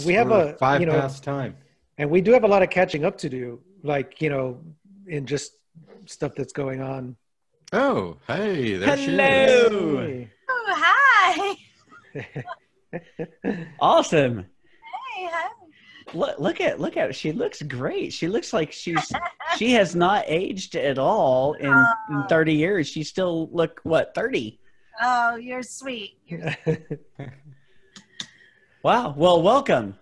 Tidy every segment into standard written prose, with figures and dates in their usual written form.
We have a, five past time. and we do have a lot of catching up to do, like, in just stuff that's going on. Oh, hey, there she is. Hello. Hey. Oh, hi. Awesome. Hey, hi. Look at she looks great. She looks like she has not aged at all in 30 years. She still look 30? Oh, you're sweet. Wow. Well, welcome.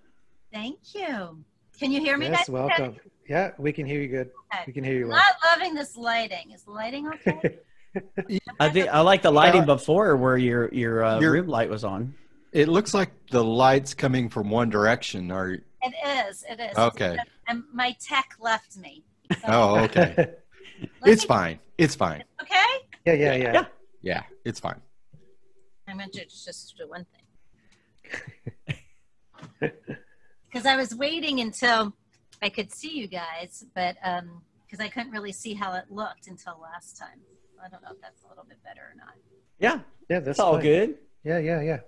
Thank you. Can you hear me? Yes, guys? welcome. Yeah, we can hear you good. Okay. We can hear you I'm well. not loving this lighting. Is the lighting okay? I like the lighting before where your room light was on. It looks like the light's coming from one direction. It is. It is. Okay. And my tech left me. So Oh, okay. It's fine. It's fine. Okay. Yeah. Yeah, it's fine. I'm going to just do one thing. Because I was waiting until I could see you guys, but because I couldn't really see how it looked until last time. I don't know if that's a little bit better or not. Yeah. That's all fine. good. Yeah.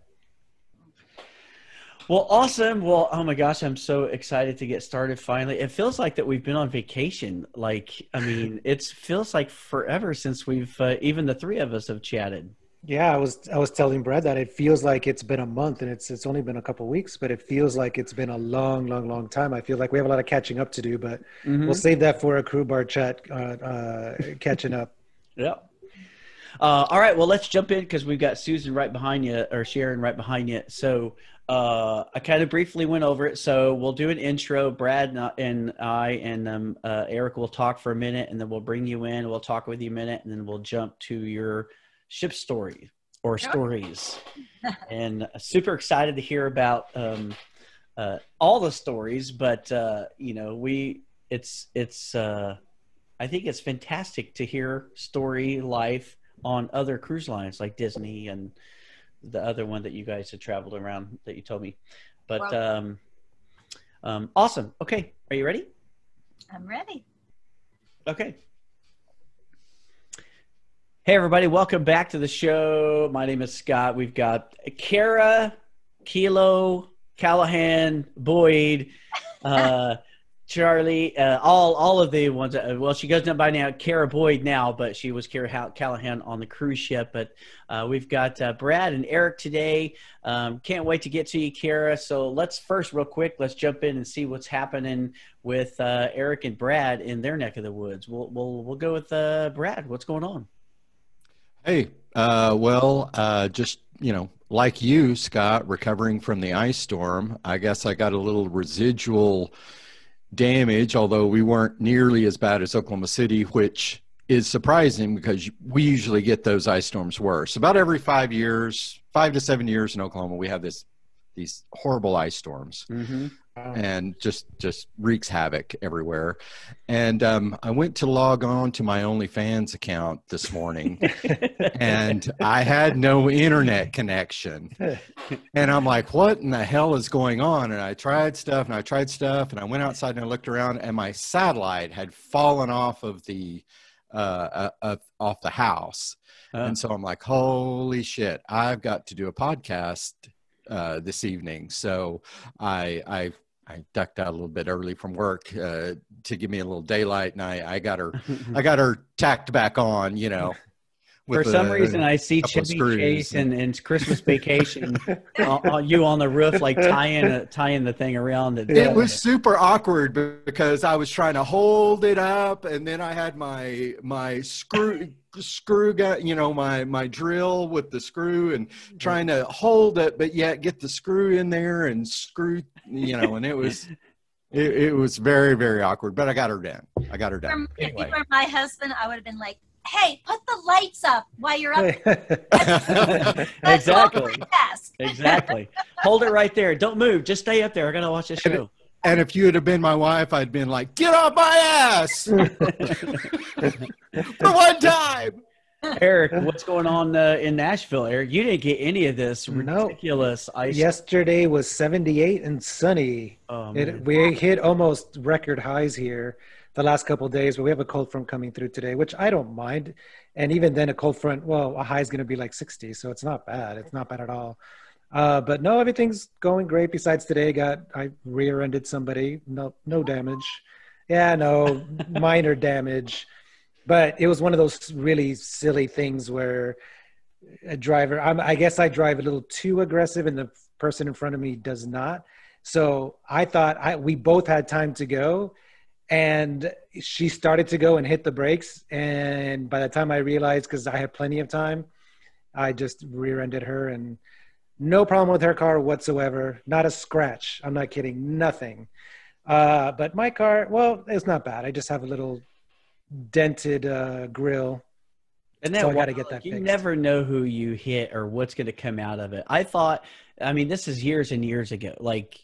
Well, awesome. Well, oh my gosh, I'm so excited to get started finally. It feels like that we've been on vacation. It feels like forever since we've even the three of us have chatted. Yeah, I was telling Brad that it feels like it's been a month, and it's only been a couple of weeks, but it feels like it's been a long time. I feel like we have a lot of catching up to do, but we'll save that for a crew bar chat, catching up. Yeah. All right. Well, let's jump in because we've got Susan right behind you, or Sharon right behind you. So I kind of briefly went over it. So we'll do an intro. Brad and I and Eric will talk for a minute, and then we'll bring you in. We'll talk with you a minute, and then we'll jump to your ship story or stories. And super excited to hear about all the stories, but I think it's fantastic to hear story life on other cruise lines like Disney and the other one that you guys had traveled around that you told me. But awesome. Okay. Are you ready? I'm ready. Okay. Hey, everybody. Welcome back to the show. My name is Scott. We've got Kara, Kilo, Callahan, Boyd, Charlie, all of the ones. Well, she goes by now Kara Boyd now, but she was Kara Callahan on the cruise ship. But we've got Brad and Eric today. Can't wait to get to you, Kara. So let's jump in and see what's happening with Eric and Brad in their neck of the woods. We'll go with Brad. What's going on? Hey, just, like you, Scott, recovering from the ice storm. I guess I got a little residual damage, although we weren't nearly as bad as Oklahoma City, which is surprising because we usually get those ice storms worse. About every 5 to 7 years in Oklahoma, we have these horrible ice storms. Mm-hmm. And just wreaks havoc everywhere. And I went to log on to my OnlyFans account this morning, and I had no internet connection. And I'm like, what in the hell is going on? And I tried stuff, and I went outside and I looked around, and my satellite had fallen off of the house. And so I'm like, holy shit, I've got to do a podcast this evening. So I ducked out a little bit early from work to give me a little daylight, and I got her tacked back on, For some reason, I see Chevy Chase and Christmas Vacation you on the roof, like tying the thing around. It was super awkward because I was trying to hold it up, and then I had my screw gun, my drill with the screw, and trying to hold it, but yet get the screw in there and screw, and it was very, very awkward. But I got her done. Anyway. If Anyway. you were my husband, I would have been like, hey, put the lights up while you're up. Exactly. Hold it right there. Don't move. Just stay up there. I got to watch this show. And if you would have been my wife, I'd been like, get off my ass for one time. Eric, what's going on in Nashville? Eric, you didn't get any of this ridiculous ice. Yesterday was 78 and sunny. We hit almost record highs here the last couple of days, but we have a cold front coming through today, which I don't mind. And even then a cold front, a high is going to be like 60. So it's not bad. It's not bad at all. But no, everything's going great. Besides today, I rear-ended somebody. No damage. Yeah, no minor damage. But it was one of those really silly things where a driver, I guess I drive a little too aggressive and the person in front of me does not. So I thought we both had time to go, and she started to go and hit the brakes. And by the time I realized, because I had plenty of time, I just rear-ended her, and no problem with her car whatsoever. Not a scratch. I'm not kidding. Nothing. But my car, well, it's not bad. I just have a little dented grill. And So that I got to get that you fixed. never know who you hit or what's going to come out of it. I mean, this is years and years ago, like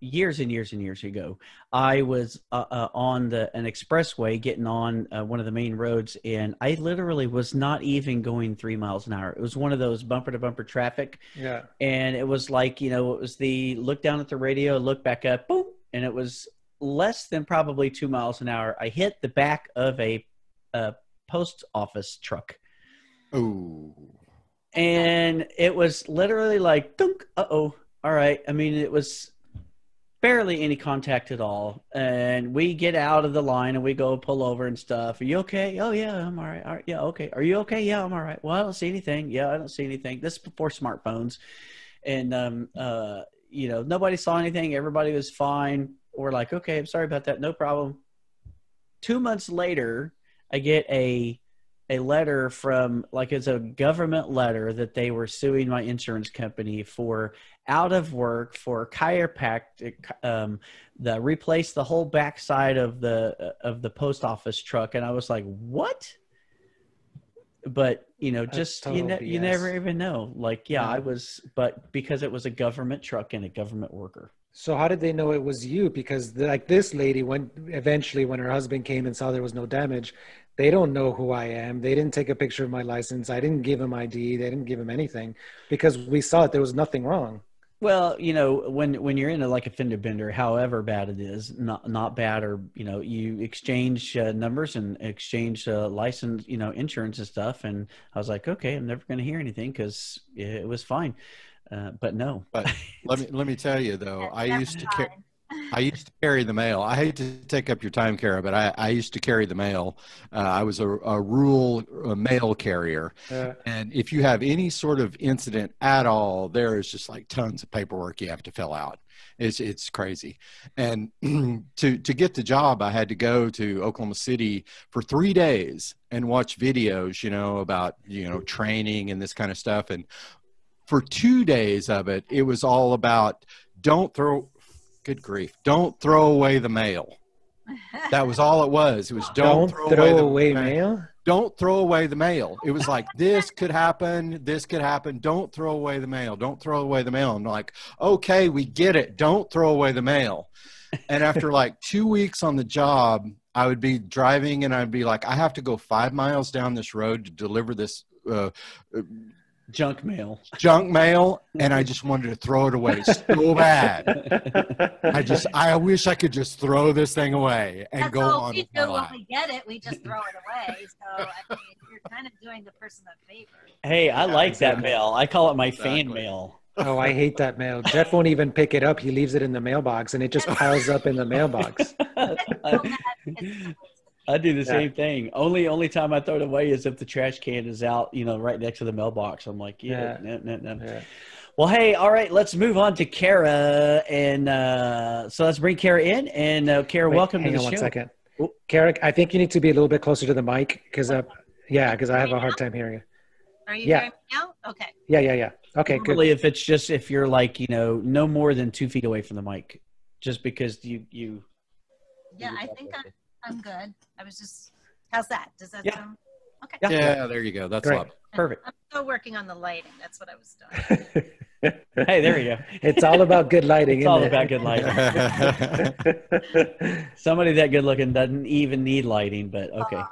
years and years and years ago. I was on an expressway getting on one of the main roads, and I literally was not even going 3 miles an hour. It was one of those bumper to bumper traffic. Yeah. And it was like, it was the look down at the radio, look back up, boom. And it was less than probably 2 miles an hour. I hit the back of a post office truck. Oh. And it was literally like, dunk, all right. I mean, it was barely any contact at all. And we get out of the line and we go pull over and stuff. Are you okay? Oh, yeah, I'm all right. All right. Yeah, okay. Are you okay? Yeah, I'm all right. Well, I don't see anything. Yeah, I don't see anything. This is before smartphones. And, nobody saw anything. Everybody was fine. We're like, okay, I'm sorry about that. No problem. 2 months later, I get a letter from, like, it's a government letter that they were suing my insurance company for out of work for chiropractic, replace the whole backside of the post office truck. And I was like, what? But, just, you never even know. Like, yeah, I was, but because it was a government truck and a government worker. So how did they know it was you? Because like this lady, when her husband came and saw there was no damage, they don't know who I am. They didn't take a picture of my license. I didn't give him ID. They didn't give him anything because we saw it. There was nothing wrong. Well, when you're in a fender bender, however bad it is, not bad, or you exchange numbers and exchange license, insurance and stuff. And I was like, okay, I'm never going to hear anything because it was fine. But no. But let me tell you though, I used to carry the mail. I hate to take up your time, Kara, but I used to carry the mail. I was a rural mail carrier. And if you have any sort of incident at all, there is just like tons of paperwork you have to fill out. It's crazy. And to get the job, I had to go to Oklahoma City for 3 days and watch videos, about, training and this kind of stuff. And for 2 days of it, it was all about good grief, don't throw away the mail. That was all it was. It was don't throw away mail. Don't throw away the mail. It was like, this could happen. Don't throw away the mail. Don't throw away the mail. I'm like, okay, we get it. Don't throw away the mail. And after like 2 weeks on the job, I would be driving and I'd be like, I have to go 5 miles down this road to deliver this junk mail, and I just wanted to throw it away so bad. I wish I could just throw this thing away and That's go all on. we do when we get it, we just throw it away. So I mean, you're kind of doing the person a favor. Hey, I like that mail. I call it my fan mail. Oh, I hate that mail. Jeff won't even pick it up. He leaves it in the mailbox, and it just piles up in the mailbox. I do the same thing. Only time I throw it away is if the trash can is out, right next to the mailbox. I'm like, no. Yeah. Well, hey, all right, let's move on to Kara. And so let's bring Kara in. And Kara, welcome to the show. Hang on 1 second. Kara, I think you need to be a little bit closer to the mic because I have a hard time hearing you. Are you hearing me now? Okay. Yeah. Okay, Normally, good. if you're like, no more than 2 feet away from the mic, just because you. Yeah, I think I'm good. I was just, how's that? Does that sound okay? Yeah, there you go. That's great. Perfect. I'm still working on the lighting. That's what I was doing. Hey, there you go. It's all about good lighting. It's all about good lighting. Somebody that good looking doesn't even need lighting, but okay.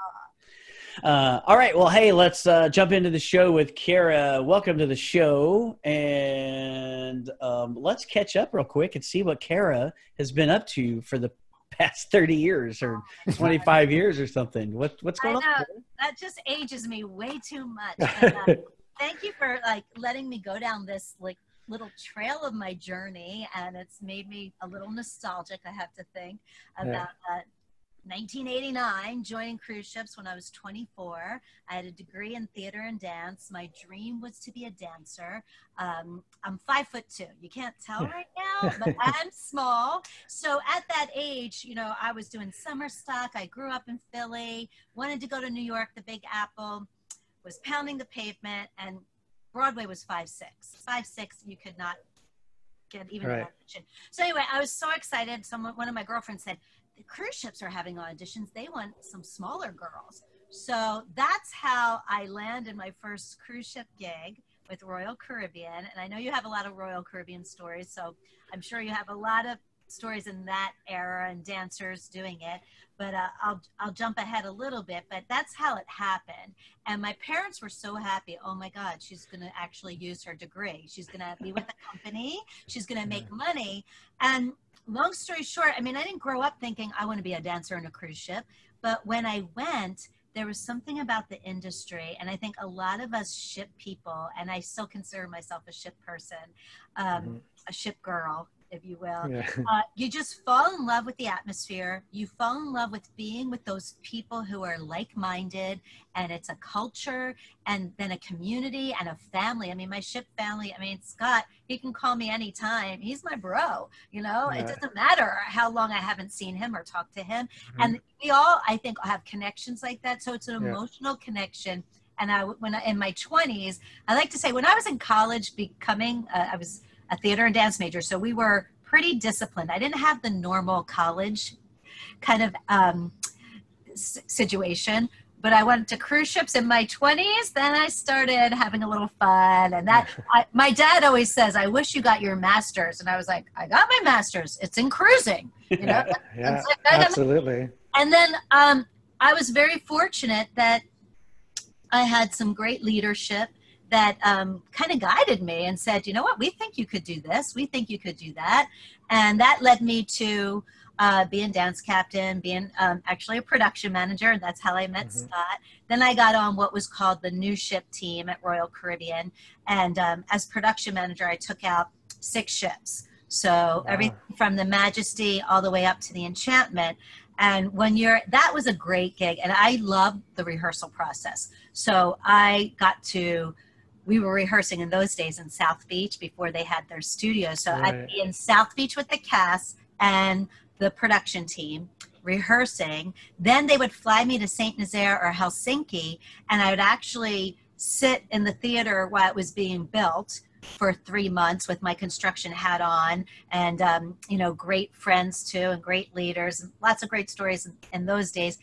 All right. Well, hey, let's jump into the show with Kara. Welcome to the show. And let's catch up real quick and see what Kara has been up to for the past 30 years or 25 years or something. What's going on? That just ages me way too much. And, thank you for letting me go down this little trail of my journey, and it's made me a little nostalgic, I have to think, about 1989, joining cruise ships when I was 24. I had a degree in theater and dance. My dream was to be a dancer. I'm 5'2". You can't tell right now, but I'm small. So at that age, you know, I was doing summer stock. I grew up in Philly, wanted to go to New York, the Big Apple, was pounding the pavement, and Broadway was 5'6". 5'6", you could not get even an audition. So anyway, I was so excited. One of my girlfriends said, the cruise ships are having auditions. They want some smaller girls. So that's how I landed my first cruise ship gig with Royal Caribbean. And I know you have a lot of Royal Caribbean stories, so I'm sure you have a lot of stories in that era and dancers doing it. But I'll jump ahead a little bit, but that's how it happened. And my parents were so happy. Oh my God, she's going to actually use her degree. She's going to be with the company. She's going to make money. And long story short, I mean, I didn't grow up thinking I want to be a dancer on a cruise ship. But when I went, there was something about the industry. And I think a lot of us ship people, and I still consider myself a ship person, a ship girl, if you will. You just fall in love with the atmosphere. You fall in love with being with those people who are like-minded, and it's a culture, and then a community and a family. I mean, my ship family, I mean, Scott, he can call me anytime. He's my bro, you know, it doesn't matter how long I haven't seen him or talked to him. And we all, I think, have connections like that. So it's an emotional connection. And in my 20s, I like to say, when I was in college I was a theater and dance major, so we were pretty disciplined. I didn't have the normal college kind of situation, but I went to cruise ships in my 20s. Then I started having a little fun, and my dad always says, "I wish you got your master's," and I was like, "I got my master's. It's in cruising." You know? Absolutely. And then I was very fortunate that I had some great leadership that kind of guided me and said, you know what, we think you could do this. We think you could do that. And that led me to being dance captain, being actually a production manager. And that's how I met Scott. Then I got on what was called the new ship team at Royal Caribbean. And as production manager, I took out 6 ships. So everything from the Majesty all the way up to the Enchantment. And that was a great gig. And I loved the rehearsal process. So we were rehearsing in those days in South Beach before they had their studio. So I'd be in South Beach with the cast and the production team rehearsing. Then they would fly me to St. Nazaire or Helsinki, and I would actually sit in the theater while it was being built for 3 months with my construction hat on, and you know, great friends too, and great leaders, and lots of great stories in those days.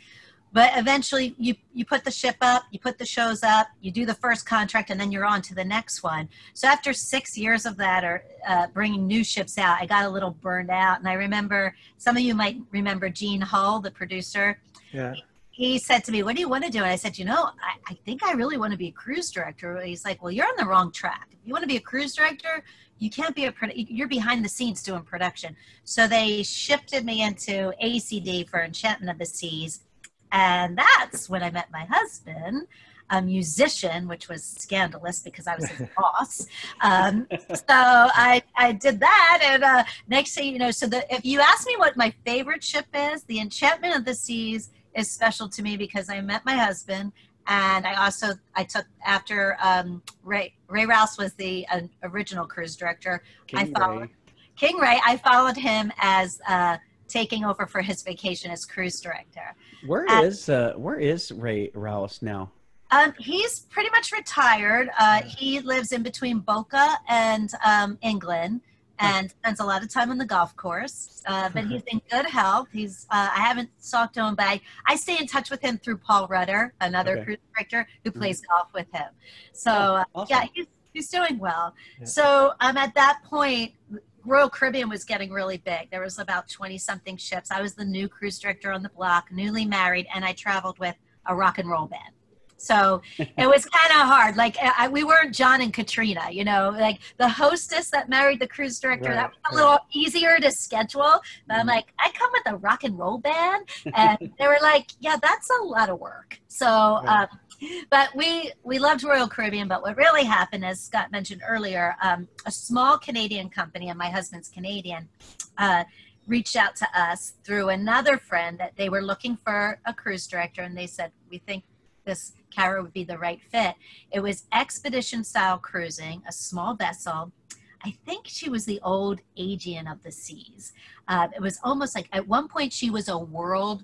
But eventually you put the ship up, you put the shows up, you do the first contract, and then you're on to the next one. So after 6 years of that, or bringing new ships out, I got a little burned out. And I remember, some of you might remember Gene Hull, the producer. Yeah. He said to me, "What do you want to do?" And I said, "You know, I think I really want to be a cruise director." He's like, "Well, you're on the wrong track. If you want to be a cruise director, you can't be you're behind the scenes doing production." So they shifted me into ACD for Enchantment of the Seas. And that's when I met my husband, a musician, which was scandalous because I was his boss. So I did that. And next thing you know, if you ask me what my favorite ship is, the Enchantment of the Seas is special to me because I met my husband. And I took after Ray Rouse was the original cruise director. King Ray. I followed him as taking over for his vacation as cruise director. Where is Ray Rouse now? He's pretty much retired. He lives in between Boca and England, and spends a lot of time on the golf course. But he's in good health. I haven't talked to him, but I stay in touch with him through Paul Rudder, another cruise director who plays golf with him. So awesome. Yeah, he's doing well. Yeah. So at that point, Royal Caribbean was getting really big. There was about 20-something ships. I was the new cruise director on the block, newly married, and I traveled with a rock and roll band. So it was kind of hard. Like we weren't John and Katrina, you know, like the hostess that married the cruise director, that was a little easier to schedule. But I'm like, I come with a rock and roll band. And they were like, yeah, that's a lot of work. So But we loved Royal Caribbean. But what really happened, as Scott mentioned earlier, a small Canadian company, and my husband's Canadian, reached out to us through another friend that they were looking for a cruise director, and they said, we think this Kara would be the right fit. It was expedition style cruising, a small vessel. I think she was the old Aegean of the seas. It was almost like at one point she was a world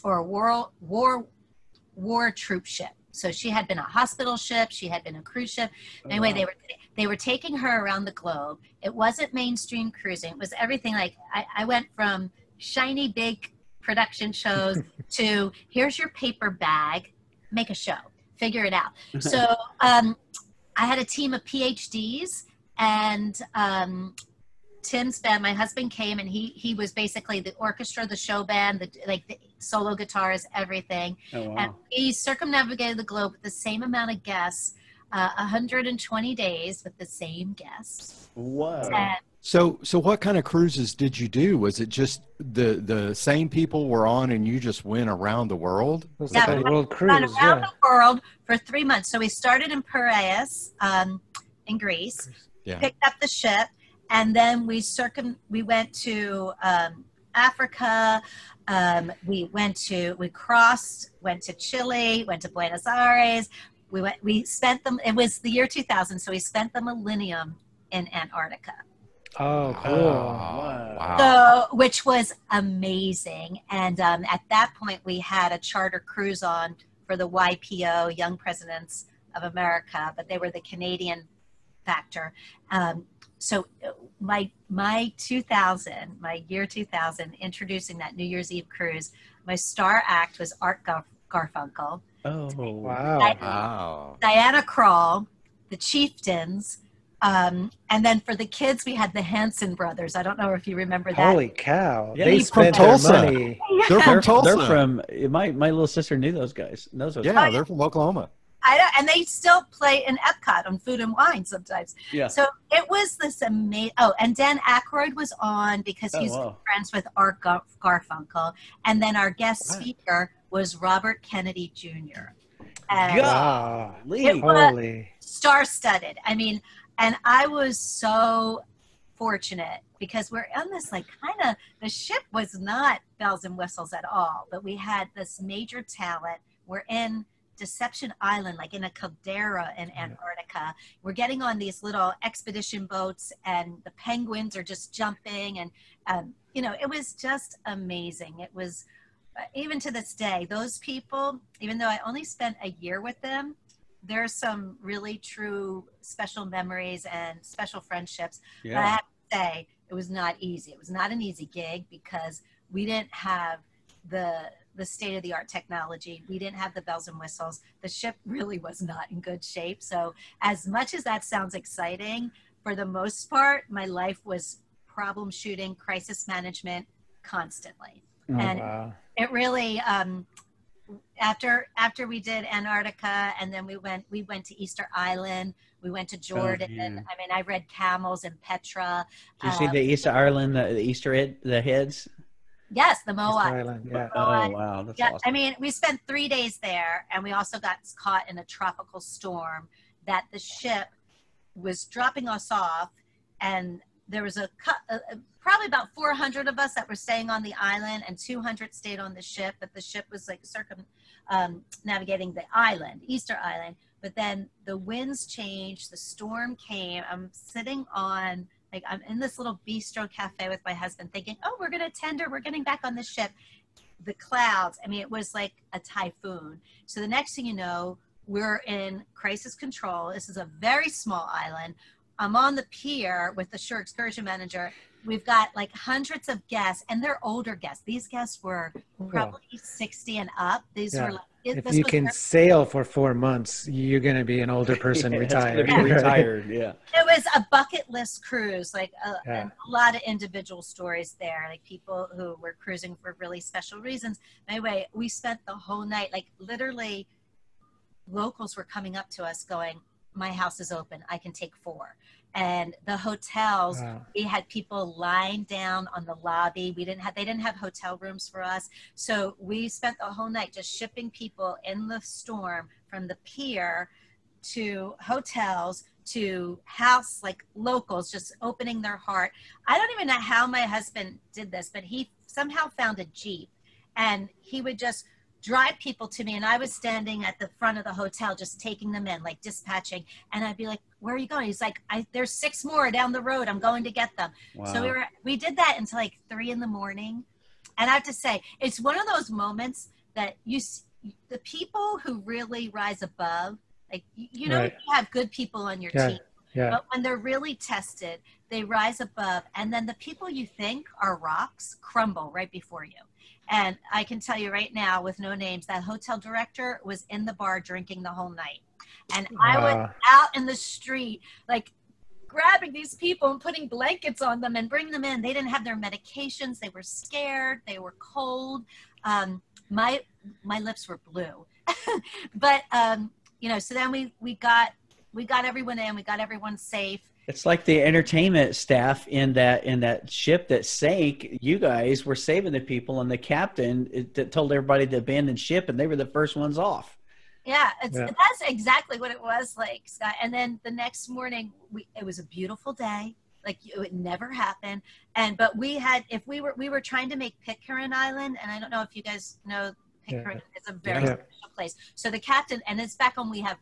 or a war troop ship. So she had been a hospital ship, she had been a cruise ship. Anyway, wow. They were taking her around the globe. It wasn't mainstream cruising. It was everything. Like I went from shiny big production shows to here's your paper bag, make a show, figure it out. So I had a team of PhDs, and Tim's band, my husband came, and he was basically the orchestra, the show band, the solo guitars, everything. Oh, wow. And we circumnavigated the globe with the same amount of guests, 120 days with the same guests. Wow. And So what kind of cruises did you do? Was it just the same people were on and you just went around the world? It was like a world cruise, around the world for 3 months. So we started in Piraeus, in Greece, picked up the ship, and then we went to Africa. Went to Chile, went to Buenos Aires. We spent them. It was the year 2000, so we spent the millennium in Antarctica. Oh, cool! Oh, wow. So, which was amazing. And at that point, we had a charter cruise on for the YPO, Young Presidents of America, but they were the Canadian factor. So my year 2000, introducing that New Year's Eve cruise, my star act was Art Garfunkel. Oh, wow. Diana Krall, the Chieftains, and then for the kids, we had the Hanson brothers. I don't know if you remember that. Holy cow. Yeah, they spent their money. They're from Tulsa. They're from, my little sister knew those guys. They're from Oklahoma. And they still play in Epcot on Food and Wine sometimes. Yeah. So it was this amazing. Oh, and Dan Aykroyd was on because he's friends with Art Garfunkel. And then our guest speaker was Robert Kennedy Jr. Wow. It was star-studded. I mean, and I was so fortunate because we're on this the ship was not bells and whistles at all, but we had this major talent. We're in Deception Island, like in a caldera in Antarctica. We're getting on these little expedition boats, and the penguins are just jumping, and it was just amazing. It was even to this day, those people, even though I only spent a year with them, there's some really true special memories and special friendships. Yeah. But I have to say, it was not easy. It was not an easy gig because we didn't have the state-of-the-art technology. We didn't have the bells and whistles. The ship really was not in good shape. So as much as that sounds exciting, for the most part, my life was problem shooting, crisis management constantly. Oh, and wow. It really, after we did Antarctica, and then we went to Easter Island, we went to Jordan. I mean, I read camels in Petra. Did you see the Easter Island, the Easter the heads? Yes, the Moai. Island, yeah. Oh, wow. That's awesome. I mean, we spent 3 days there, and we also got caught in a tropical storm that the ship was dropping us off, and there was probably about 400 of us that were staying on the island, and 200 stayed on the ship, but the ship was like navigating the island, Easter Island. But then the winds changed, the storm came. I'm sitting on, I'm in this little bistro cafe with my husband thinking, oh, we're going to tender, we're getting back on the ship. The clouds, I mean, it was like a typhoon. So the next thing you know, we're in crisis control. This is a very small island. I'm on the pier with the shore excursion manager. We've got like hundreds of guests, and they're older guests. These guests were probably 60 and up. These were like, if you can sail for 4 months, you're going to be an older person retired. Retired, yeah. It was a bucket list cruise, like a lot of individual stories there, like people who were cruising for really special reasons. Anyway, we spent the whole night, like literally locals were coming up to us going, my house is open, I can take 4. and the hotels, Wow. we had people lying down on the lobby. They didn't have hotel rooms for us. So we spent the whole night just shipping people in the storm from the pier to hotels to house, like locals, just opening their heart. I don't even know how my husband did this, but he somehow found a Jeep and he would just drive people to me, and I was standing at the front of the hotel just taking them in, like dispatching, and I'd be like, where are you going? He's like, there's 6 more down the road, I'm going to get them. Wow. So we did that until like 3 a.m. and I have to say, it's one of those moments that the people who really rise above, like, you know, Right. you have good people on your Yeah. team, Yeah. but when they're really tested, they rise above, and then the people you think are rocks crumble right before you. And I can tell you right now, with no names, that hotel director was in the bar drinking the whole night. And I was Wow. out in the street, like grabbing these people and putting blankets on them and bringing them in. They didn't have their medications. They were scared. They were cold. My lips were blue. But, you know, so then we got everyone in. We got everyone safe. It's like the entertainment staff in that ship that sank. You guys were saving the people, and the captain told everybody to abandon ship, and they were the first ones off. Yeah, Yeah. that's exactly what it was like, Scott. And then the next morning, it was a beautiful day. Like, it would never happen. But we were trying to make Pitcairn Island, and I don't know if you guys know Pitcairn. It's a very Yeah. special place. So the captain, and it's back when we have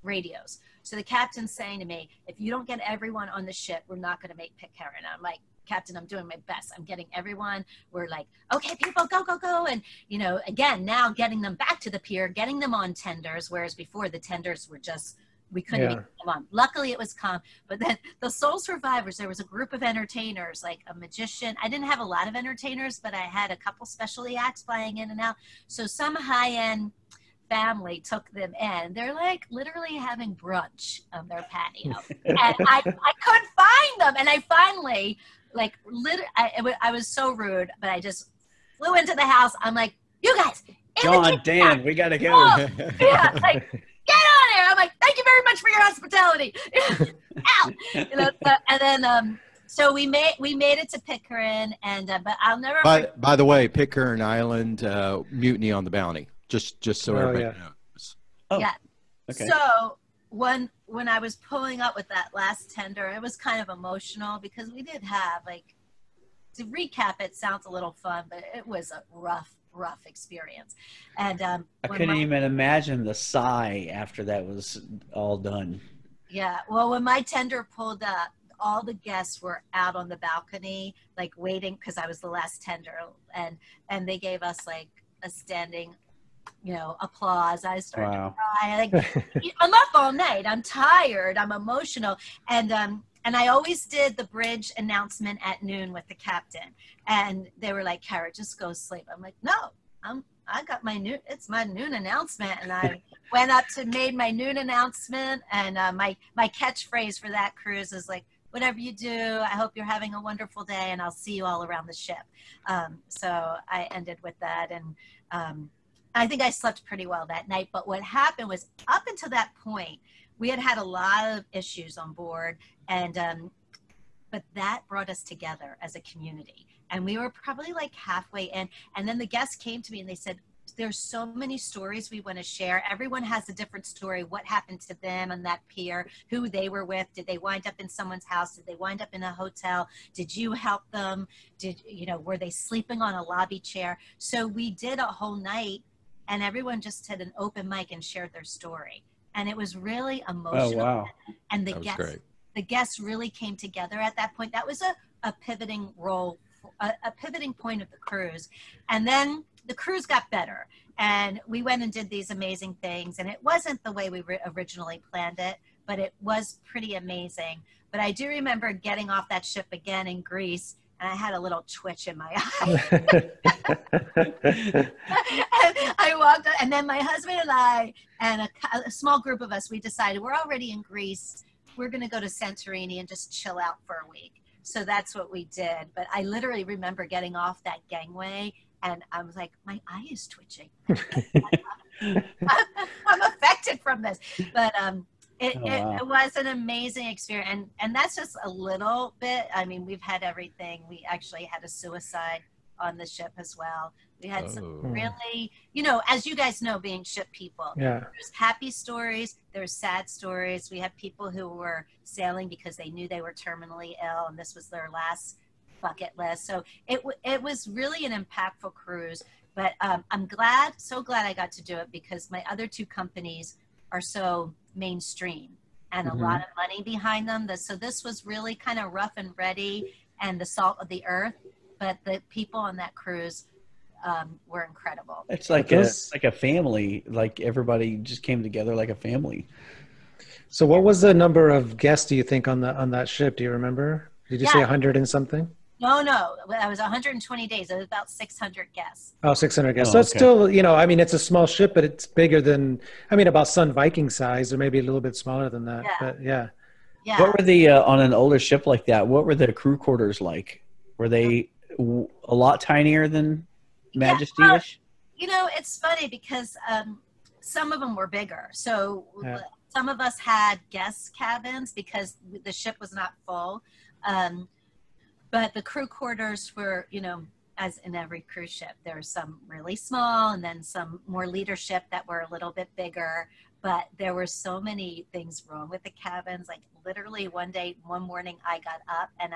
radios. So the captain's saying to me, if you don't get everyone on the ship, we're not going to make Pitcairn. And I'm like, Captain, I'm doing my best. I'm getting everyone. We're like, okay, people, go, go, go. And, you know, again, now getting them back to the pier, getting them on tenders, whereas before the tenders were just, we couldn't Yeah. even get them on. Luckily, it was calm. But then the sole survivors, there was a group of entertainers, like a magician. I didn't have a lot of entertainers, but I had a couple specialty acts flying in and out. So some high-end family took them in. They're like literally having brunch on their patio. And I couldn't find them. And I finally, like, I was so rude, but I just flew into the house. I'm like, you guys, in the John, kitchen. Dan, we got to go. Oh, yeah, like, get on here. I'm like, thank you very much for your hospitality. Ow. You know, and then so we made it to Pitcairn, and but I'll never. By the way, Pitcairn Island, mutiny on the Bounty. Just so everybody yeah. knows. Oh, Yeah. okay. So when I was pulling up with that last tender, it was kind of emotional because we did have, like, to recap, it sounds a little fun, but it was a rough experience. And I couldn't even imagine the sigh after that was all done. Yeah. Well, when my tender pulled up, all the guests were out on the balcony, like waiting, because I was the last tender, and they gave us like a standing, you know, applause. I started to cry. Like, I'm up all night. I'm tired. I'm emotional. And I always did the bridge announcement at noon with the captain. And they were like, Kara, just go sleep. I'm like, no, I got it's my noon announcement. And I went up to made my noon announcement. And my catchphrase for that cruise is like, whatever you do, I hope you're having a wonderful day, and I'll see you all around the ship. So I ended with that. And I think I slept pretty well that night. But what happened was, up until that point, we had a lot of issues on board, and but that brought us together as a community. And we were probably like halfway in. And then the guests came to me and they said, there's so many stories we want to share. Everyone has a different story. What happened to them on that pier, who they were with. Did they wind up in someone's house? Did they wind up in a hotel? Did you help them? Were they sleeping on a lobby chair? So we did a whole night, and everyone just had an open mic and shared their story. And it was really emotional. Oh, wow. And That was great. the guests really came together at that point. That was a pivoting role, a pivoting point of the cruise. And then the cruise got better, and we went and did these amazing things. And it wasn't the way we originally planned it, but it was pretty amazing. But I do remember getting off that ship again in Greece, and I had a little twitch in my eye. I walked up, and then my husband and I and a small group of us, we decided we're already in Greece. We're going to go to Santorini and just chill out for a week. So that's what we did. But I literally remember getting off that gangway, and I was like, my eye is twitching. I'm affected from this. But It was an amazing experience, and that's just a little bit. I mean, we've had everything. We actually had a suicide on the ship as well. We had some really, as you guys know, being ship people, there's happy stories, there's sad stories. We had people who were sailing because they knew they were terminally ill and this was their last bucket list. So it was really an impactful cruise, but I'm so glad I got to do it because my other two companies are so mainstream and a lot of money behind them. So this was really kind of rough and ready and the salt of the earth, but the people on that cruise were incredible. It's like a family, like everybody just came together like a family. So what was the number of guests do you think on that ship? Do you remember? Did you say 100 and something? No, that was 120 days. It was about 600 guests. Oh, 600 guests. So it's still, I mean, it's a small ship, but it's bigger than, about Sun Viking size, or maybe a little bit smaller than that. But yeah. What were the, on an older ship like that, what were the crew quarters like? Were they a lot tinier than Majesty-ish? It's funny because some of them were bigger. So some of us had guest cabins because the ship was not full. But the crew quarters were, as in every cruise ship, there were some really small and then some more leadership that were a little bit bigger. But there were so many things wrong with the cabins. Like literally one morning I got up and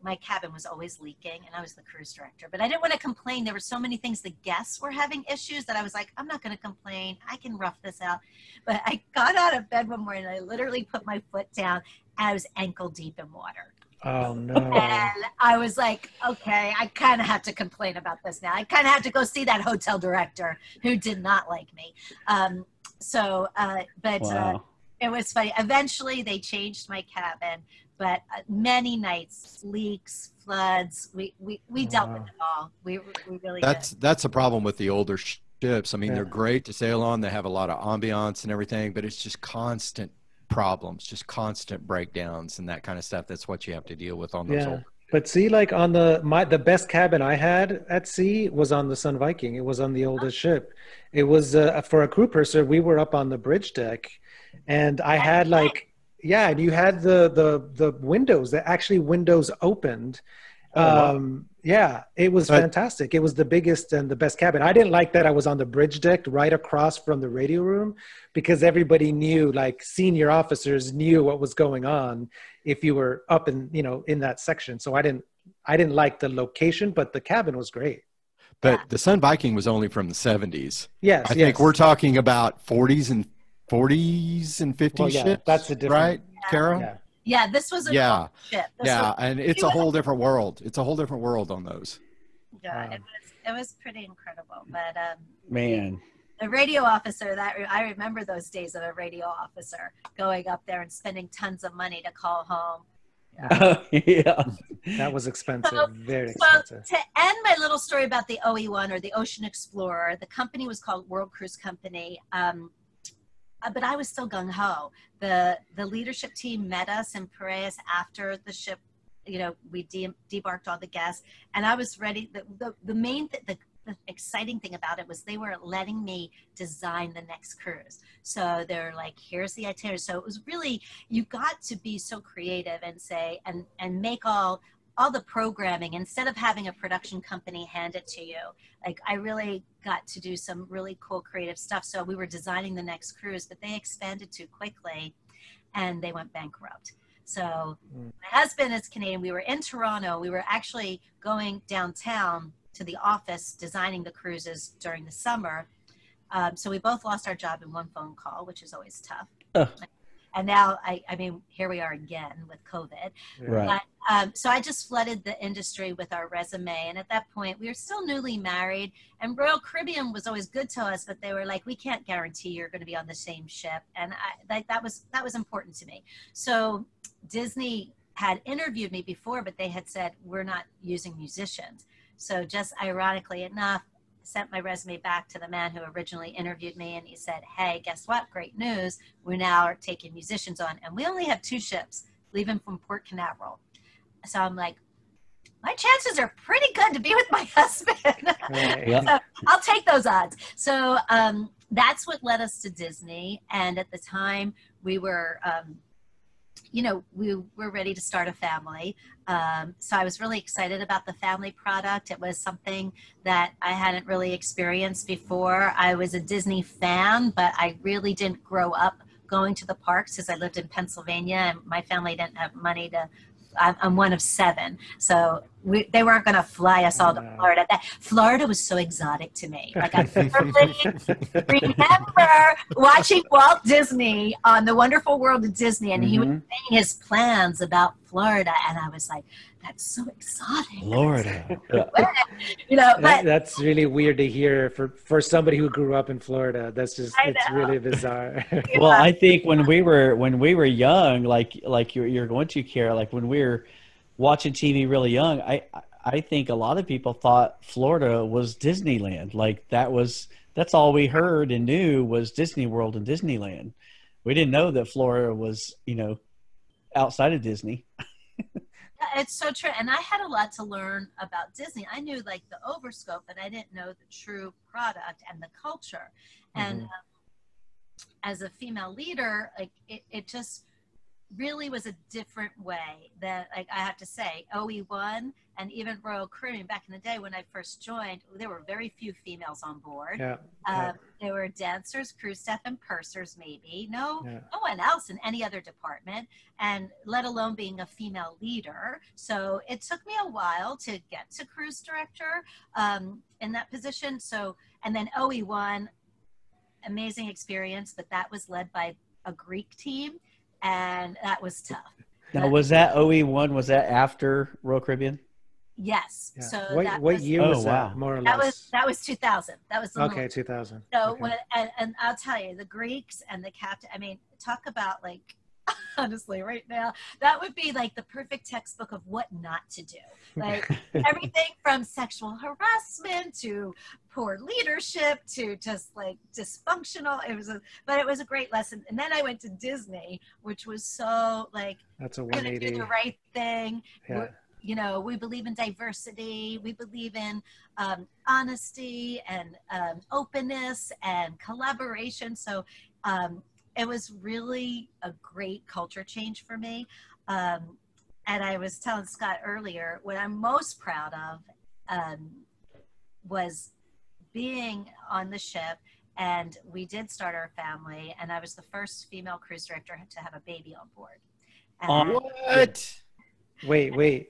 my cabin was always leaking and I was the cruise director, but I didn't want to complain. There were so many things. The guests were having issues that I was like, I'm not going to complain. I can rough this out. But I got out of bed one morning and I literally put my foot down and I was ankle deep in water. Oh no. And I was like, okay, I kind of have to complain about this now. I kind of have to go see that hotel director who did not like me. It was funny. Eventually they changed my cabin, but many nights, leaks, floods, we dealt with it all. We really did. That's a problem with the older ships. I mean, they're great to sail on. They have a lot of ambiance and everything, but it's just constant problems, just constant breakdowns and that kind of stuff. That's what you have to deal with on those older. But see, like on the best cabin I had at sea was on the Sun Viking. It was on the oldest ship. It was for a crew purser. We were up on the bridge deck, and I had and you had the windows. The actually windows opened. It was fantastic. It was the biggest and the best cabin. I didn't like that I was on the bridge deck right across from the radio room because everybody knew, like senior officers knew what was going on if you were up in that section. So I didn't like the location, but the cabin was great. But the Sun Viking was only from the 70s. Yes. I think we're talking about 40s and 50s ships. That's a different, right, Kara? Yeah, this was a ship. And it's a whole different world. It's a whole different world on those. Yeah, it was pretty incredible. But man, the radio officer, I remember those days of a radio officer going up there and spending tons of money to call home. That was expensive, very expensive. To end my little story about the OE1 or the Ocean Explorer, the company was called World Cruise Company. But I was still gung-ho. The leadership team met us in Piraeus after the ship, we debarked all the guests, and I was ready. The exciting thing about it was they were letting me design the next cruise. So they're like, here's the itinerary. So it was really, you got to be so creative and say, and make all the programming instead of having a production company hand it to you. Like I really got to do some really cool creative stuff. So we were designing the next cruise, but they expanded too quickly and they went bankrupt. So my husband is Canadian. We were in Toronto. We were actually going downtown to the office designing the cruises during the summer. So we both lost our job in one phone call, which is always tough. And now, I mean, here we are again with COVID. Right. So I just flooded the industry with our resume. And at that point, we were still newly married. And Royal Caribbean was always good to us, but they were like, we can't guarantee you're going to be on the same ship. And that was important to me. So Disney had interviewed me before, but they had said, we're not using musicians. So just ironically enough, sent my resume back to the man who originally interviewed me, and he said, hey, guess what? Great news. We now are taking musicians on, and we only have 2 ships leaving from Port Canaveral. So I'm like, my chances are pretty good to be with my husband. So I'll take those odds. So that's what led us to Disney. And at the time we were, we were ready to start a family. So I was really excited about the family product. It was something that I hadn't really experienced before. I was a Disney fan, but I really didn't grow up going to the parks because I lived in Pennsylvania and my family didn't have money to. I'm one of 7, so they weren't going to fly us all to Florida. Florida was so exotic to me. Like I remember watching Walt Disney on The Wonderful World of Disney, and he was saying his plans about Florida, and I was like, "That's so exotic, Florida." But that's really weird to hear for somebody who grew up in Florida. That's just it's really bizarre. Well, I think when we were young, like you're going to, Kara, like when we were watching TV really young, I think a lot of people thought Florida was Disneyland. Like that's all we heard and knew was Disney World and Disneyland. We didn't know that Florida was, outside of Disney. It's so true. And I had a lot to learn about Disney. I knew like the overscope, but I didn't know the true product and the culture. And as a female leader, like it just really was a different way that, like, I have to say, OE1 and even Royal Caribbean back in the day when I first joined, there were very few females on board. There were dancers, crew staff, and pursers, maybe. No one else in any other department, and let alone being a female leader. So it took me a while to get to cruise director in that position. So, and then OE1, amazing experience, but that was led by a Greek team. And that was tough. Now, was that OE1? Was that after Royal Caribbean? Yes. Yeah. So what year was that? More or less. That was 2000. That was the okay. 2000. So and I'll tell you, the Greeks and the captain. I mean, talk about like. Honestly, right now, that would be like the perfect textbook of what not to do. Like everything from sexual harassment to poor leadership to just like dysfunctional. But it was a great lesson. And then I went to Disney, which was so like, that's a we're gonna do the right thing. Yeah. We believe in diversity. We believe in honesty and openness and collaboration. So. It was really a great culture change for me. And I was telling Scott earlier, what I'm most proud of was being on the ship, and we did start our family, and I was the first female cruise director to have a baby on board. And what? Wait.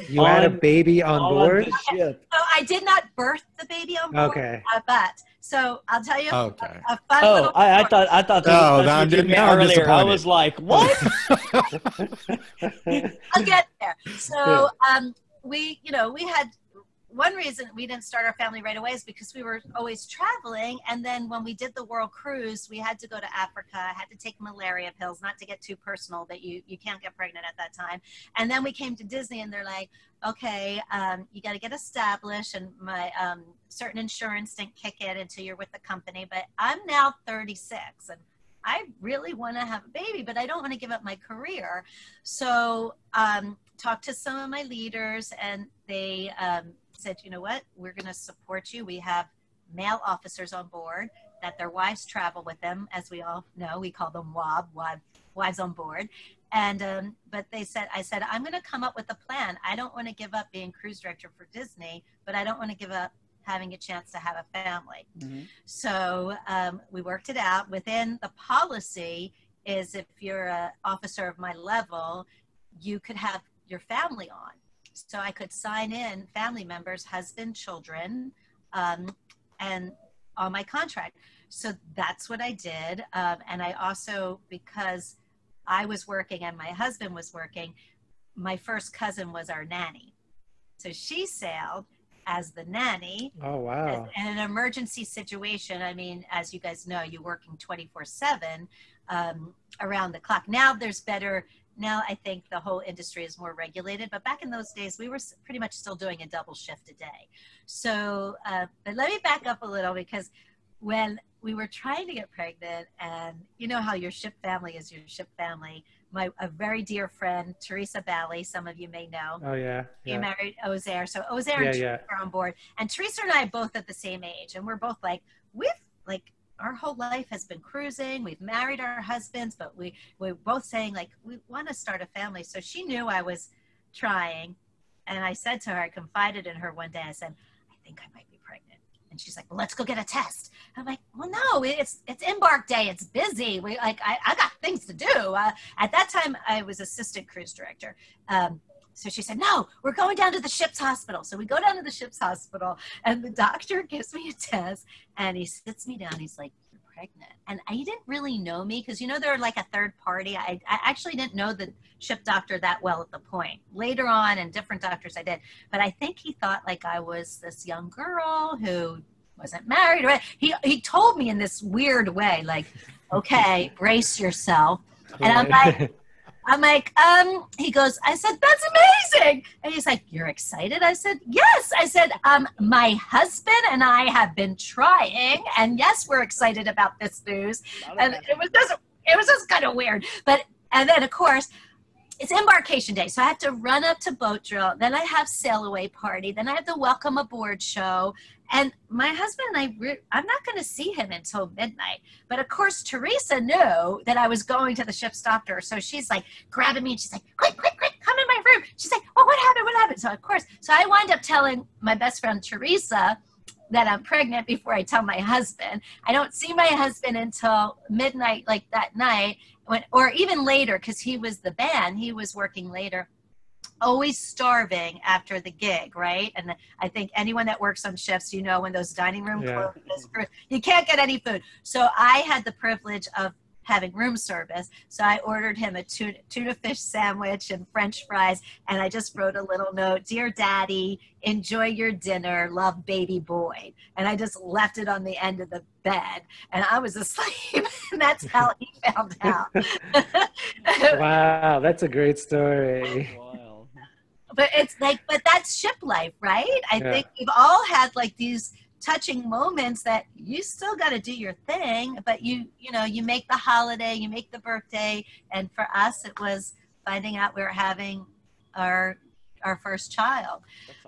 You had a baby on board? The ship. So I did not birth the baby on board. Okay. But so I'll tell you a fun Oh, little I thought that I'm earlier. disappointed. I was like, what? I'll get there. So we had one reason we didn't start our family right away is because we were always traveling. And then when we did the world cruise, we had to go to Africa. I had to take malaria pills, not to get too personal, but you can't get pregnant at that time. And then we came to Disney and they're like, okay, you got to get established. And my certain insurance didn't kick in until you're with the company. But I'm now 36 and I really want to have a baby, but I don't want to give up my career. So talked to some of my leaders and they said, you know what, we're going to support you. We have male officers on board that their wives travel with them. As we all know, we call them wives on board. And, but I said, I'm going to come up with a plan. I don't want to give up being cruise director for Disney, but I don't want to give up having a chance to have a family. Mm-hmm. So we worked it out. Within the policy is if you're an officer of my level, you could have your family on. So I could sign in family members, husband, children, and on my contract. So that's what I did. And I also, because I was working and my husband was working, my first cousin was our nanny. So she sailed as the nanny. Oh, wow. In an emergency situation. I mean, as you guys know, you're working 24/7 around the clock. Now there's better. Now I think the whole industry is more regulated, but back in those days, we were pretty much still doing a double shift a day. So, but let me back up a little, because when we were trying to get pregnant, and you know how your ship family is your ship family, a very dear friend, Teresa Bally, some of you may know. Oh, yeah. She married Ozair. So Ozair and Teresa are on board. And Teresa and I are both at the same age, and we're both like, our whole life has been cruising. We've married our husbands, but we're both saying like, we want to start a family. So she knew I was trying. And I said to her, I confided in her one day, I said, I think I might be pregnant. And she's like, well, let's go get a test. I'm like, well, no, it's embark day. It's busy. I got things to do. At that time, I was assistant cruise director. So she said, no, we're going down to the ship's hospital. So we go down to the ship's hospital, and the doctor gives me a test, and he sits me down. He's like, you're pregnant. And he didn't really know me because, you know, they're like a third party. I actually didn't know the ship doctor that well at the point. Later on, and different doctors I did. But I think he thought like I was this young girl who wasn't married. Right? He told me in this weird way, like, okay, brace yourself. And I'm like, he goes, I said, that's amazing. And he's like, you're excited? I said, yes. I said, my husband and I have been trying, and yes, we're excited about this news. And it was just kind of weird. And then of course, it's embarkation day. So I have to run up to boat drill. Then I have sail away party. Then I have the welcome aboard show. And my husband and I'm not going to see him until midnight. But of course, Teresa knew that I was going to the ship's doctor. So she's like grabbing me and she's like, quick, come in my room. She's like, oh, what happened? So of course, so I wind up telling my best friend, Teresa, that I'm pregnant before I tell my husband. I don't see my husband until midnight, like that night, or even later, because he was the band. He was working later. Always starving after the gig, right? And I think anyone that works on shifts, you know, when those dining room closes, you can't get any food. So I had the privilege of having room service. So I ordered him a tuna fish sandwich and French fries. And I just wrote a little note, dear daddy, enjoy your dinner, love baby boy. And I just left it on the end of the bed and I was asleep. And that's how he found out. Wow. That's a great story. But it's like, but that's ship life, right? I think we've all had like these touching moments that you still got to do your thing, but you know, you make the holiday, you make the birthday. And for us, it was finding out we were having our first child.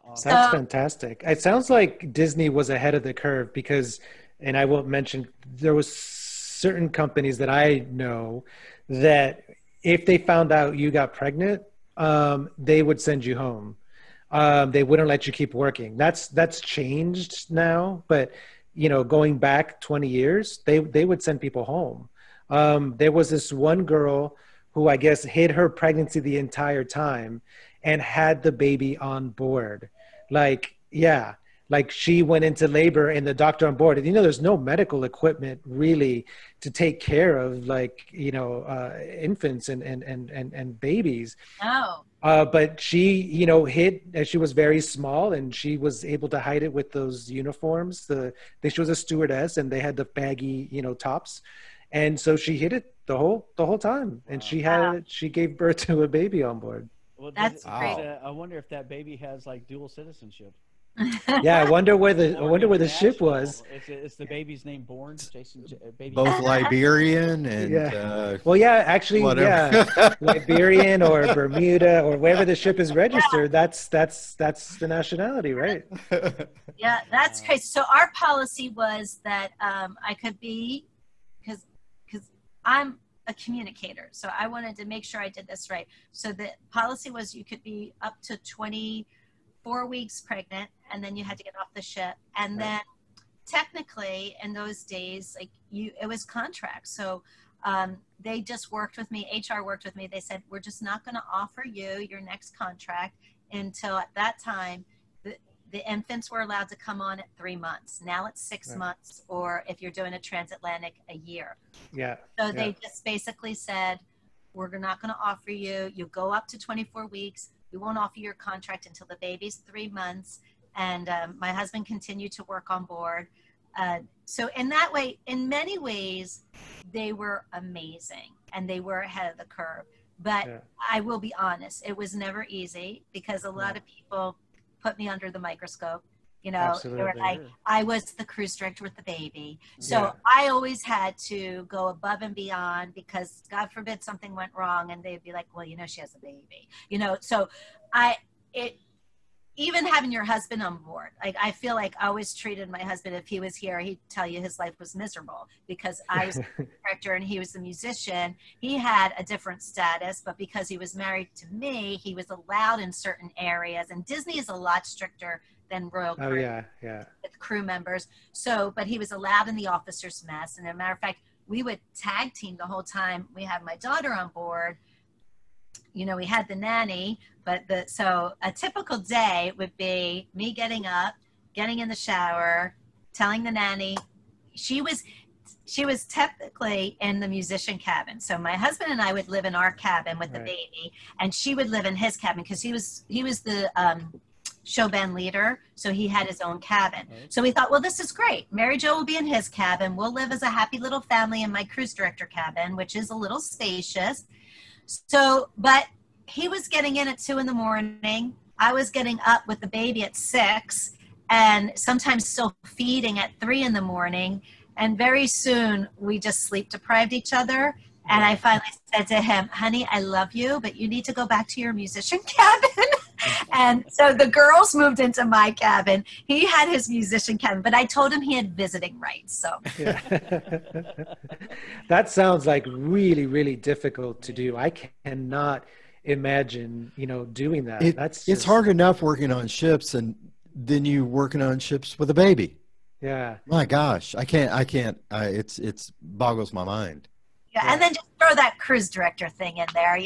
That's awesome. That's fantastic. It sounds like Disney was ahead of the curve because, and I won't mention, there was certain companies that I know that if they found out you got pregnant, they would send you home. They wouldn't let you keep working. That's changed now, but you know, going back 20 years, they would send people home. There was this one girl who I guess hid her pregnancy the entire time and had the baby on board. Like she went into labor and the doctor on board. And, you know, there's no medical equipment really to take care of infants and babies. Oh. But she, you know, she was very small and she was able to hide it with those uniforms. She was a stewardess and they had the baggy, you know, tops. And so she hid it the whole time. And she gave birth to a baby on board. Well, that's great. I wonder if that baby has like dual citizenship. Yeah, I wonder where the ship was. Is the baby's name Born? Jason, baby. Both Liberian and Liberian or Bermuda or wherever the ship is registered. That's the nationality, right? Yeah, that's crazy. So our policy was that I could be, because I'm a communicator, so I wanted to make sure I did this right. So the policy was you could be up to 24 weeks pregnant, and then you had to get off the ship. And then technically in those days, like it was contract. So they just worked with me. HR worked with me. They said, we're just not going to offer you your next contract until at that time, the infants were allowed to come on at 3 months. Now it's 6 months, or if you're doing a transatlantic, a year. Yeah. So they just basically said, we're not going to offer you. You go up to 24 weeks. We won't offer your contract until the baby's 3 months. And my husband continued to work on board. So in that way, in many ways, they were amazing and they were ahead of the curve. But I will be honest, it was never easy because a lot of people put me under the microscope. You know, they were like, I was the cruise director with the baby. So I always had to go above and beyond because God forbid something went wrong and they'd be like, well, you know, she has a baby, you know? So even having your husband on board, like I feel like I always treated my husband, if he was here, he'd tell you his life was miserable because I was the director and he was the musician. He had a different status, but because he was married to me, he was allowed in certain areas. And Disney is a lot stricter than Royal Caribbean with crew members. So, but he was allowed in the officers' mess. And as a matter of fact, we would tag team the whole time. We had my daughter on board. You know, we had the nanny, but so a typical day would be me getting up, getting in the shower, telling the nanny. She was typically in the musician cabin. So my husband and I would live in our cabin with the baby, and she would live in his cabin because he was the show band leader. So he had his own cabin. So we thought, well, this is great. Mary Jo will be in his cabin. We'll live as a happy little family in my cruise director cabin, which is a little spacious. So, but he was getting in at 2 a.m. I was getting up with the baby at 6 and sometimes still feeding at 3 a.m. And very soon we just sleep deprived each other. And I finally said to him, honey, I love you, but you need to go back to your musician cabin. And so the girls moved into my cabin. He had his musician cabin, but I told him he had visiting rights. So that sounds like really, really difficult to do. I cannot imagine, doing that. It's hard enough working on ships, and then you working on ships with a baby. Yeah. My gosh, I can't. It's boggles my mind. Yeah, and then just throw that cruise director thing in there,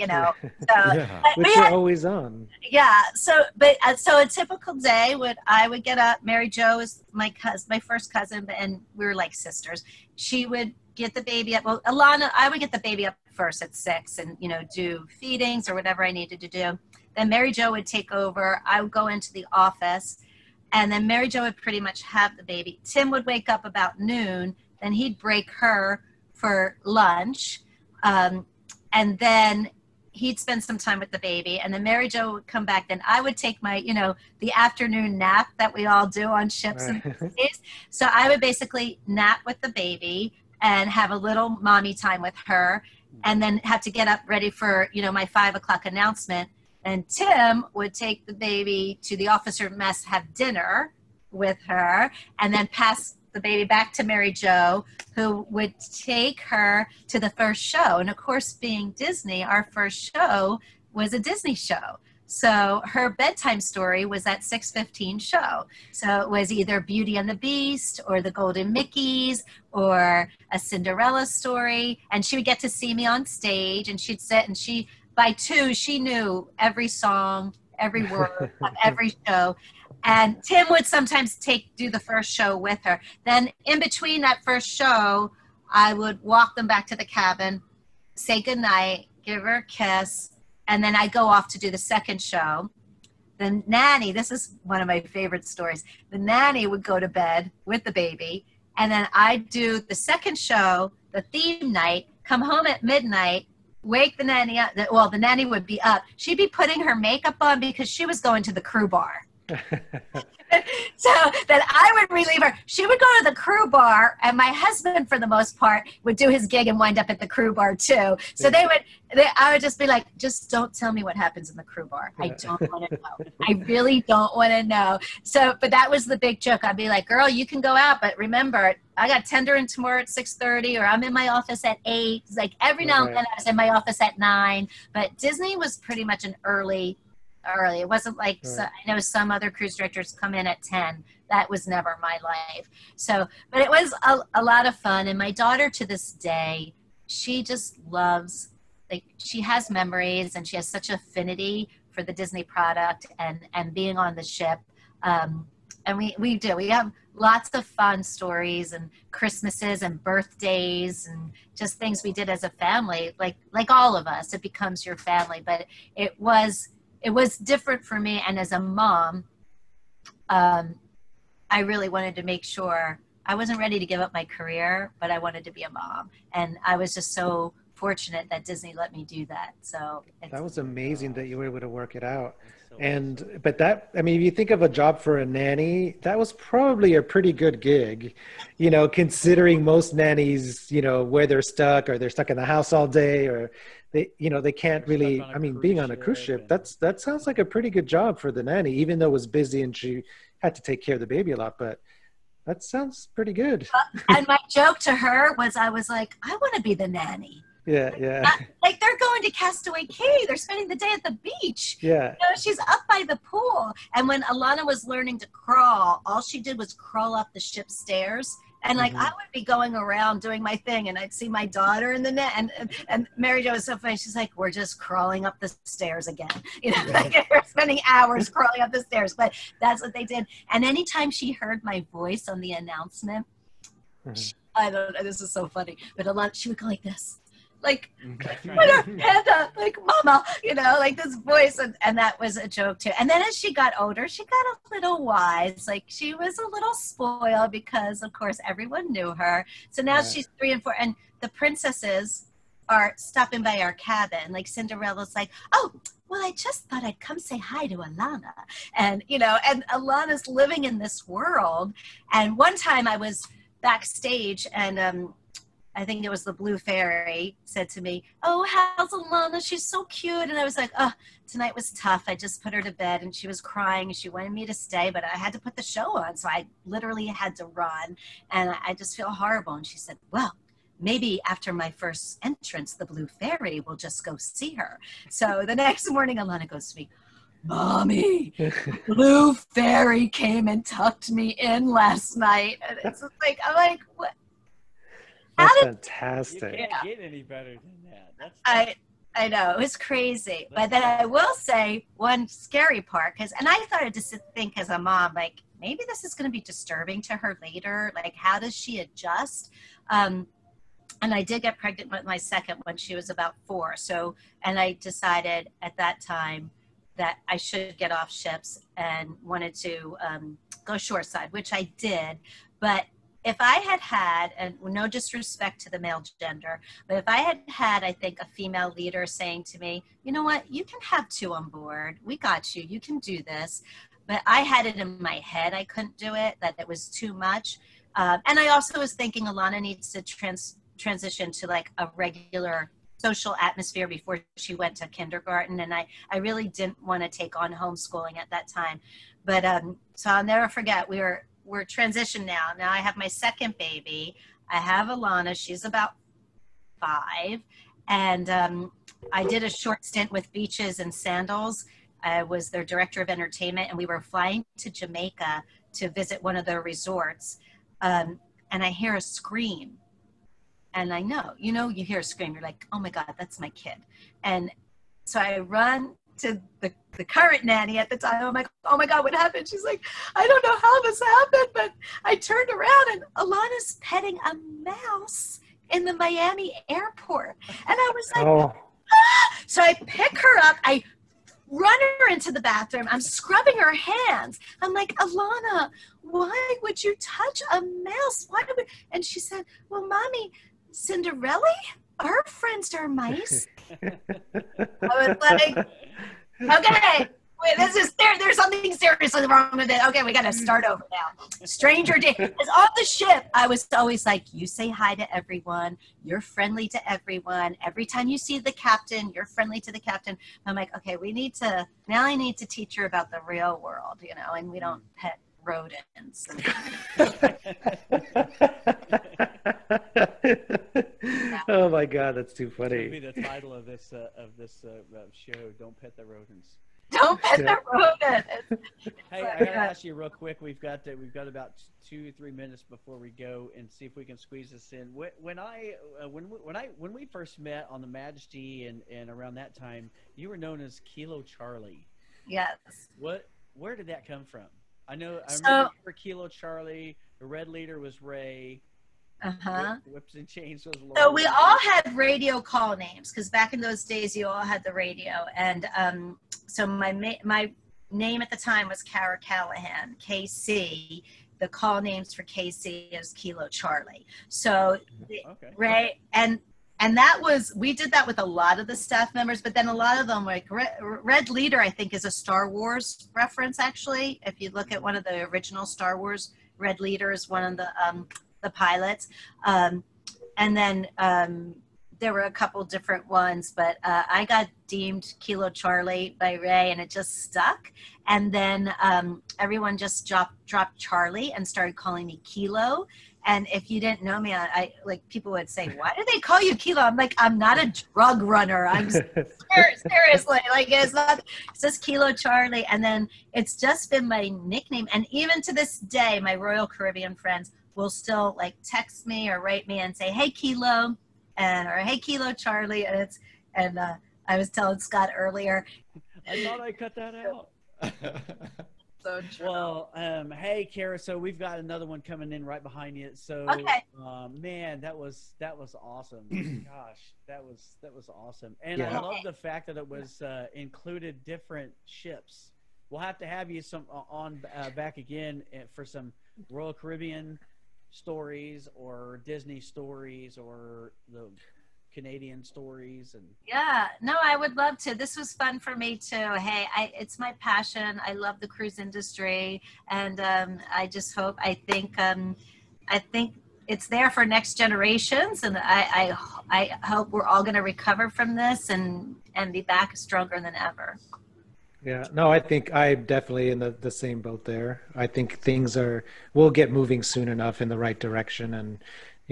So, which you're always on. Yeah. So, so a typical day I would get up. Mary Jo is my first cousin, and we were like sisters. She would get the baby up. Well, Alana, I would get the baby up first at 6, and do feedings or whatever I needed to do. Then Mary Jo would take over. I would go into the office, and then Mary Jo would pretty much have the baby. Tim would wake up about noon. Then he'd break her for lunch, and then he'd spend some time with the baby, and then Mary Jo would come back. Then I would take my, the afternoon nap that we all do on ships. So I would basically nap with the baby and have a little mommy time with her, and then have to get up ready for, my 5 o'clock announcement. And Tim would take the baby to the officer mess, have dinner with her, and then pass the baby back to Mary Jo, who would take her to the first show. And of course, being Disney, our first show was a Disney show. So her bedtime story was that 6:15 show. So it was either Beauty and the Beast or the Golden Mickeys or a Cinderella story. And she would get to see me on stage, and she'd sit, and by 2, she knew every song, every word of every show. And Tim would sometimes do the first show with her. Then in between that first show, I would walk them back to the cabin, say goodnight, give her a kiss, and then I'd go off to do the second show. The nanny, this is one of my favorite stories. The nanny would go to bed with the baby, and then I'd do the second show, the theme night, come home at midnight, wake the nanny up. Well, the nanny would be up. She'd be putting her makeup on because she was going to the crew bar. So then I would relieve her. She would go to the crew bar, and my husband, for the most part, would do his gig and wind up at the crew bar too. So I would just be like, just don't tell me what happens in the crew bar. I don't want to know. I really don't want to know. So, but that was the big joke. I'd be like, girl, you can go out, but remember, I got tendering tomorrow at 6:30, or I'm in my office at 8. It's like every now and then I was in my office at 9. But Disney was pretty much an early. It wasn't like I know some other cruise directors come in at 10. That was never my life. So, but it was a lot of fun. And my daughter, to this day, she just loves, she has memories, and she has such affinity for the Disney product and being on the ship. And we have lots of fun stories, and Christmases and birthdays, and just things we did as a family. Like all of us, it becomes your family. But it was different for me. And as a mom, I really wanted to make sure I wasn't ready to give up my career, but I wanted to be a mom. And I was just so fortunate that Disney let me do that. So that was amazing that you were able to work it out. And but that, I mean, if you think of a job for a nanny, that was probably a pretty good gig, you know, considering most nannies, you know, where they're stuck, or they're stuck in the house all day, or they, you know, they can't really, I mean, being on a cruise ship, that sounds like a pretty good job for the nanny, even though it was busy and she had to take care of the baby a lot, but that sounds pretty good. And my joke to her was, I was like, I want to be the nanny. Yeah. Like they're going to Castaway Cay. They're spending the day at the beach. Yeah. You know, she's up by the pool. And when Alana was learning to crawl, all she did was crawl up the ship's stairs. And like, I would be going around doing my thing, and I'd see my daughter in the net, and Mary Jo was so funny. She's like, we're just crawling up the stairs again. You know, like we're spending hours crawling up the stairs, but that's what they did. And anytime she heard my voice on the announcement, I don't know, this is so funny, but she would go like this. Like, put her head up, like, mama, you know, like this voice. And that was a joke too. And then as she got older, she got a little wise. Like, she was a little spoiled because, of course, everyone knew her. So now she's 3 and 4. And the princesses are stopping by our cabin. Like, Cinderella's like, oh, well, I just thought I'd come say hi to Alana. And, you know, and Alana's living in this world. And one time I was backstage, and I think it was the Blue Fairy said to me, oh, how's Alana? She's so cute. And I was like, oh, tonight was tough. I just put her to bed, and she was crying, and she wanted me to stay, but I had to put the show on. So I literally had to run, and I just feel horrible. And she said, well, maybe after my first entrance, the Blue Fairy will just go see her. So the next morning, Alana goes to me, Mommy, Blue Fairy came and tucked me in last night. And it's just like, I'm like, what? That's fantastic. You can't get any better than that. I know, it was crazy. But then I will say one scary part, and I started to think as a mom, like, maybe this is going to be disturbing to her later. Like, how does she adjust? And I did get pregnant with my second when she was about 4. So, and I decided at that time that I should get off ships and wanted to go shoreside, which I did. But if I had, and no disrespect to the male gender, but if I had, I think, a female leader saying to me, you know what, you can have 2 on board. We got you. You can do this. But I had it in my head I couldn't do it, that it was too much. And I also was thinking Alana needs to transition to like a regular social atmosphere before she went to kindergarten. And I really didn't want to take on homeschooling at that time. But so I'll never forget, we're transitioned now. Now I have my second baby. I have Alana. She's about 5. And I did a short stint with Beaches and Sandals. I was their director of entertainment, and we were flying to Jamaica to visit one of their resorts. And I hear a scream. And I know, you hear a scream. You're like, oh my God, that's my kid. And so I run to the current nanny at the time. I'm like, oh my God, what happened? She's like, I don't know how this happened, but I turned around and Alana's petting a mouse in the Miami airport. And I was like, ah! So I pick her up. I run her into the bathroom. I'm scrubbing her hands. I'm like, Alana, why would you touch a mouse? And she said, well, Mommy, Cinderella, her friends are mice. I was like, okay, wait, there's something seriously wrong with it. Okay, we got to start over now. Stranger danger. Because on the ship, I was always like, you say hi to everyone. You're friendly to everyone. Every time you see the captain, you're friendly to the captain. I'm like, okay, now I need to teach her about the real world, and we don't pet rodents. Oh my God, that's too funny. That would be the title of this show. Don't pet the rodents. Don't pet the rodent. Hey, I gotta ask you real quick. We've got about 2-3 minutes before we go, and see if we can squeeze this in. When we first met on the Majesty and around that time, you were known as Kilo Charley. Yes. Where did that come from? I remember you were Kilo Charley. The red leader was Ray. Whips and Chains was Laura. So we all had radio call names, because back in those days you all had the radio, and so my name at the time was Kara Callahan, KC. The call names for KC is Kilo Charley. So Ray and And we did that with a lot of the staff members, but then a lot of them, like Red Leader, I think is a Star Wars reference, actually. If you look at one of the original Star Wars, Red Leader is one of the pilots. And then there were a couple different ones, but I got deemed Kilo Charley by Ray, and it just stuck. And then everyone just dropped Charlie and started calling me Kilo. And if you didn't know me, I like people would say, "Why do they call you Kilo?" I'm like, "I'm not a drug runner. I'm seriously like it's just Kilo Charley." And then it's just been my nickname. And even to this day, my Royal Caribbean friends will still like text me or write me and say, "Hey Kilo," or "Hey Kilo Charley." And I was telling Scott earlier. I thought I cut that out. So true. Well, hey, Kara. So we've got another one coming in right behind you. So, okay. Man, that was awesome. Gosh, that was awesome. And I love the fact that it was included different ships. We'll have to have you back again for some Royal Caribbean stories or Disney stories or the Canadian stories. And no, I would love to. This was fun for me too. Hey, it's my passion. I love the cruise industry, and I think it's there for next generations, and I hope we're all going to recover from this and be back stronger than ever. Yeah, no, I think I'm definitely in the same boat there. I think we'll get moving soon enough in the right direction, and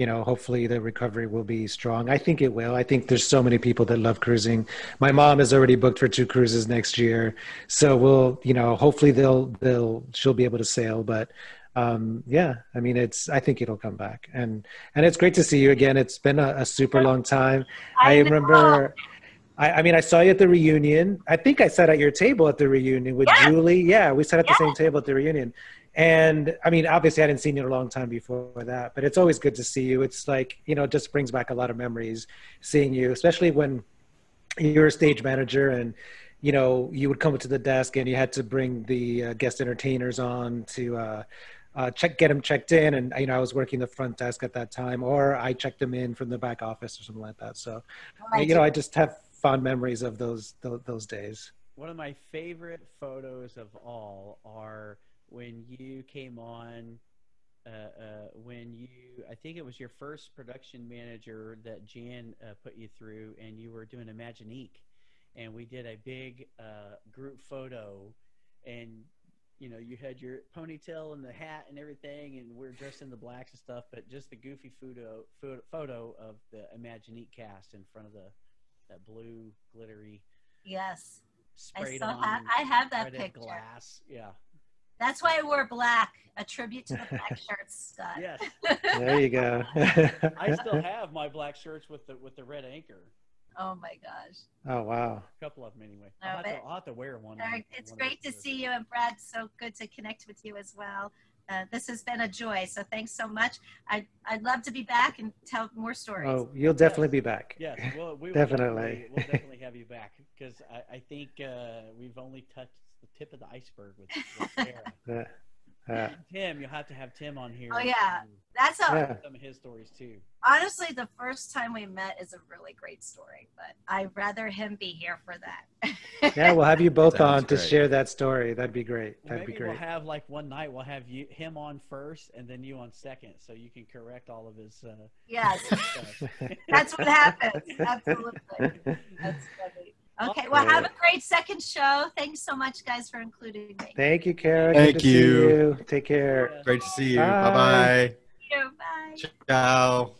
hopefully the recovery will be strong. I think it will. I think there's so many people that love cruising. My mom is already booked for 2 cruises next year. So hopefully she'll be able to sail. But I mean, I think it'll come back. And it's great to see you again. It's been a super long time. I remember, I mean, I saw you at the reunion. I think I sat at your table at the reunion with Julie. Yeah, we sat at the same table at the reunion. And I mean, obviously I hadn't seen you in a long time before that, but it's always good to see you. It's like, it just brings back a lot of memories seeing you, especially when you're a stage manager and, you would come to the desk and you had to bring the guest entertainers on to get them checked in. And, I was working the front desk at that time, or I checked them in from the back office or something like that. So, I just have fond memories of those days. One of my favorite photos of all are when you came on, I think it was your first production manager that Jan put you through, and you were doing Imaginique, and we did a big group photo, and you had your ponytail and the hat and everything, and we're dressed in the blacks and stuff, but just the goofy photo of the Imaginique cast in front of that blue glittery. Yes. Sprayed on. I have that picture. Glass. Yeah. That's why I wore black, a tribute to the black shirts, Scott. Yes. There you go. I still have my black shirts with the red anchor. Oh my gosh. Oh wow. A couple of them anyway. No, I'll have to wear one. It's great to see you, and Brad, so good to connect with you as well. This has been a joy, so thanks so much. I'd love to be back and tell more stories. Oh, you'll definitely be back. Yes, well, we'll definitely definitely have you back, because I think we've only touched the tip of the iceberg with Sarah. Tim, you'll have to have Tim on here. Oh yeah, that's some of his stories too. Honestly, the first time we met is a really great story, but I'd rather him be here for that. Yeah, we'll have you both on to share that story. That'd be great. Maybe we'll have like one night we'll have him on first and then you on second, so you can correct all of his. Yes, that's what happens. Absolutely, that's funny. Okay, well, have a great second show. Thanks so much, guys, for including me. Thank you, Kara. Thank you. Take care. Great to see you. Bye. Bye-bye. Bye. Ciao.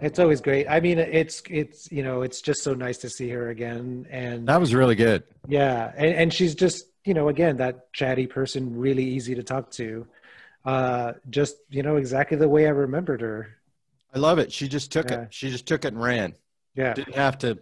It's always great. I mean, it's just so nice to see her again. And that was really good. Yeah. And she's just, again, that chatty person, really easy to talk to. Just, exactly the way I remembered her. I love it. She just took it. She just took it and ran. Yeah. Didn't have to